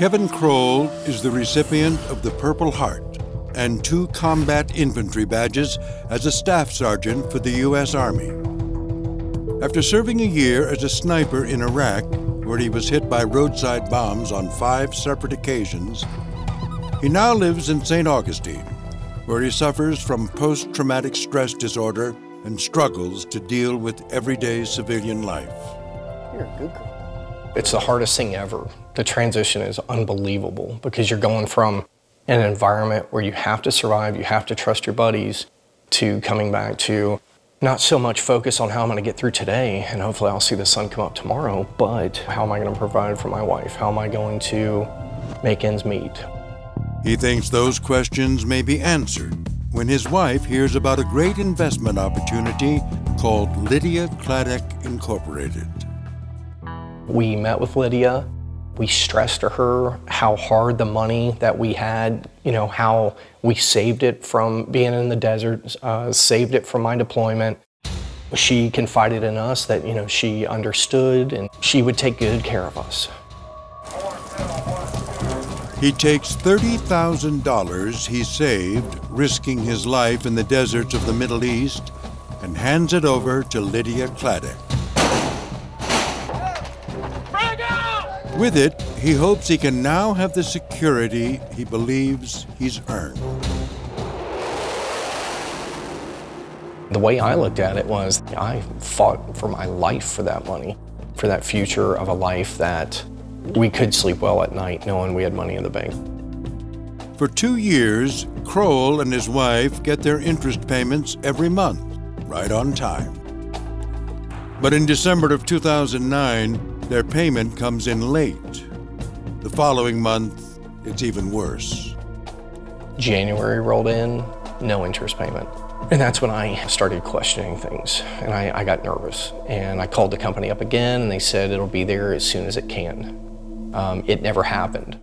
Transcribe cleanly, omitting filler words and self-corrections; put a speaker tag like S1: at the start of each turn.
S1: Kevin Crowell is the recipient of the Purple Heart and 2 combat infantry badges as a Staff Sergeant for the U.S. Army. After serving a year as a sniper in Iraq, where he was hit by roadside bombs on 5 separate occasions, he now lives in St. Augustine, where he suffers from post-traumatic stress disorder and struggles to deal with everyday civilian life.
S2: You're a good girl.
S3: It's the hardest thing ever. The transition is unbelievable because you're going from an environment where you have to survive, you have to trust your buddies, to coming back to not so much focus on how I'm going to get through today and hopefully I'll see the sun come up tomorrow, but how am I going to provide for my wife? How am I going to make ends meet?
S1: He thinks those questions may be answered when his wife hears about a great investment opportunity called Lydia Cladek Incorporated.
S3: We met with Lydia. We stressed to her how hard the money that we had, how we saved it from being in the desert, saved it from my deployment. She confided in us that, she understood and she would take good care of us.
S1: He takes $30,000 he saved, risking his life in the deserts of the Middle East, and hands it over to Lydia Cladek. With it, he hopes he can now have the security he believes he's earned.
S3: The way I looked at it was, I fought for my life for that money, for that future of a life that we could sleep well at night knowing we had money in the bank.
S1: For 2 years, Crowell and his wife get their interest payments every month, right on time. But in December of 2009, their payment comes in late. The following month, it's even worse.
S3: January rolled in, no interest payment. And that's when I started questioning things, and I got nervous. And I called the company up again, and they said it'll be there as soon as it can. It never happened.